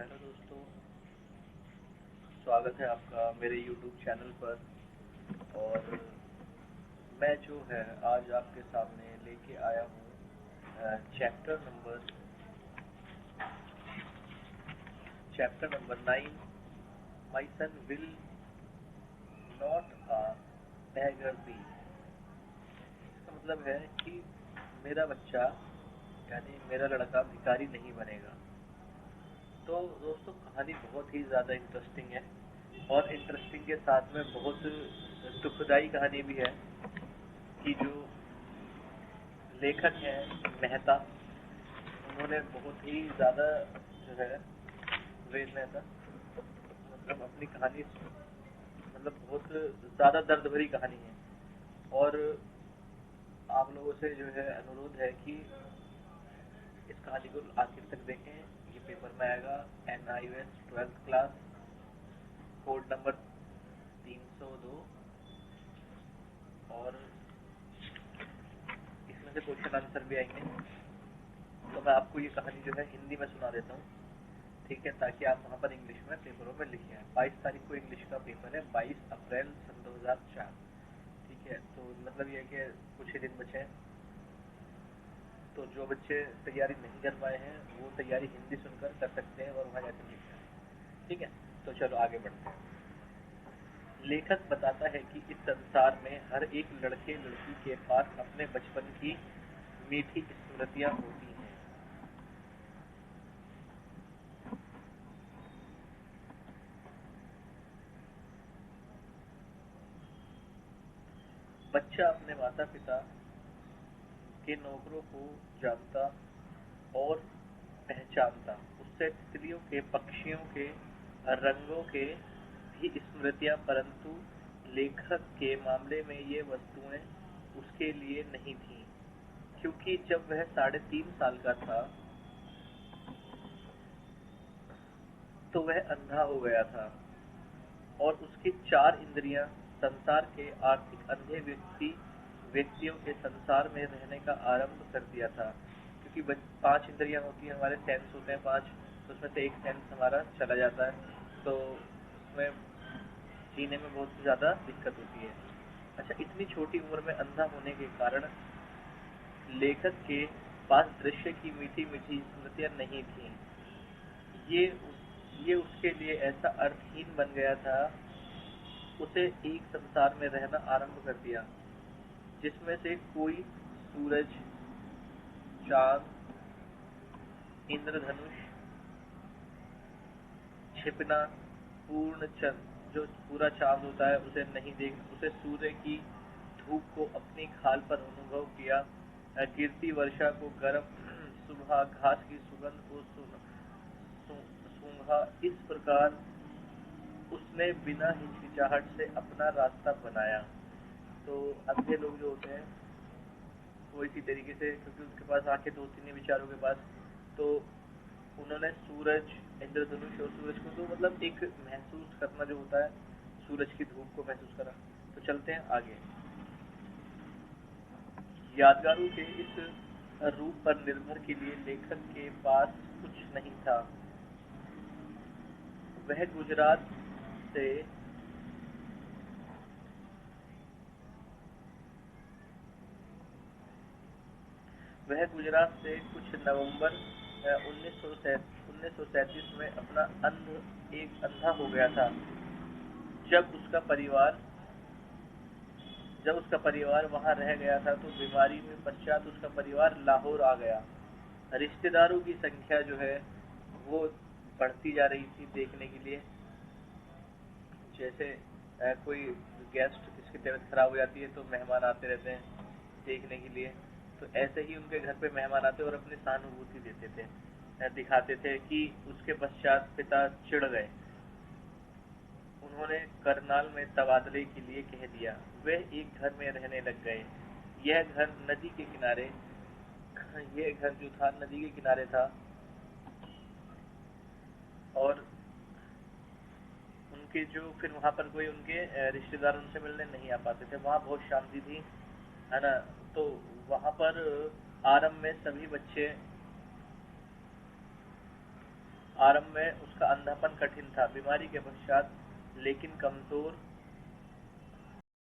Hello दोस्तों, स्वागत है आपका मेरे YouTube चैनल पर। और मैं जो है आज आपके सामने लेके आया हूँ chapter number 9। My son will not a beggar be. इसका मतलब है कि मेरा बच्चा यानी मेरा लड़का भिखारी नहीं बनेगा। तो दोस्तों, कहानी बहुत ही ज़्यादा इंटरेस्टिंग है और इंटरेस्टिंग के साथ में बहुत दुखदाई कहानी भी है कि जो लेखक हैं मेहता, उन्होंने बहुत ही ज़्यादा जो है वेद मेहता मतलब अपनी कहानी मतलब बहुत ज़्यादा दर्द भरी कहानी है। और आप लोगों से जो है अनुरोध है कि इस कहानी को आखिर तक देखें। ये पेपर में आएगा NIOS 12th class, code number 302। और इसमें से क्वेश्चन आंसर भी आएंगे। तो मैं आपको ये कहानी जो है हिंदी में सुना देता हूँ, ठीक है, ताकि आप वहाँ पर इंग्लिश में पेपरों में लिखे हैं। 22 तारीख को इंग्लिश का पेपर है, 22 अप्रैल सन 2004, ठीक है। तो मतलब ये कि कुछ ही दिन बचे हैं। तो जो बच्चे तैयारी नहीं कर पाए हैं वो तैयारी हिंदी सुनकर कर सकते हैं और वहाँ जाकर लिखना है, ठीक है। तो चलो आगे बढ़ते हैं। लेखक बताता है कि इस संसार में हर एक लड़के लड़की के पास अपने बचपन की मीठी स्मृतियां होती हैं। बच्चा अपने माता पिता के नौकरों को जानता और पहचानता। उससे तितलियों के, पक्षियों के, रंगों के भी स्मृतियां, परंतु लेखक के मामले में ये वस्तुएं उसके लिए नहीं थीं, क्योंकि जब वह 3.5 साल का था तो वह अंधा हो गया था और उसकी 4 इंद्रियां संसार के आर्थिक अंधे व्यक्तियों के संसार में रहने का आरंभ कर दिया था। क्योंकि 5 इंद्रियां होती हैं, हमारे सेंस होते हैं 5, तो उसमें से एक सेंस हमारा चला जाता है, तो उसमें जीने में बहुत ज़्यादा दिक्कत होती है। अच्छा, इतनी छोटी उम्र में अंधा होने के कारण लेखक के पास दृश्य की मीठी मीठी स्मृतियां नहीं थीं। ये उसके लिए ऐसा अर्थहीन बन गया था, उसे एक संसार में रहना आरंभ कर दिया जिसमें से कोई सूरज, चांद, इंद्रधनुष, छिपना, पूर्ण चंद्र जो पूरा चांद होता है उसे नहीं उसे सूर्य की धूप को अपनी खाल पर अनुभव किया, गिरती वर्षा को गर्म सुबह, घास की सुगंध को सूंघा। इस प्रकार उसने बिना हिचकिचाहट से अपना रास्ता बनाया। तो अंधे लोग जो होते हैं वो इसी तरीके से, क्योंकि उनके पास आंखें तो होती नहीं बेचारों के पास, तो उन्होंने सूरज, इंद्रधनुष और सूरज को तो मतलब एक महसूस करना जो होता है, सूरज की धूप को महसूस करा। तो चलते हैं आगे। यादगारों के इस रूप पर निर्भर के लिए लेखक के पास कुछ नहीं था। वह गुजरात से कुछ नवंबर 1937 में एक अंधा हो गया था। जब उसका परिवार वहां रह गया था तो बीमारी में पश्चात उसका परिवार लाहौर आ गया। रिश्तेदारों की संख्या जो है वो बढ़ती जा रही थी देखने के लिए। जैसे कोई गेस्ट, किसकी तबीयत खराब हो जाती है तो मेहमान आते रहते हैं देखने के लिए, तो ऐसे ही उनके घर पे मेहमान आते और अपनी सहानुभूति देते थे, दिखाते थे कि उसके पश्चात पिता चिढ़ गए। उन्होंने करनाल में तबादले के लिए कह दिया। वे एक घर में रहने लग गए। यह घर जो था नदी के किनारे था और उनके जो फिर वहाँ पर कोई उनके रिश्तेदार उनसे मिलने नहीं आ पाते थे। वहाँ बहुत शांति थी, है ना। तो वहाँ पर आरंभ में आरंभ में उसका अंधापन कठिन था, बीमारी के पश्चात लेकिन कमजोर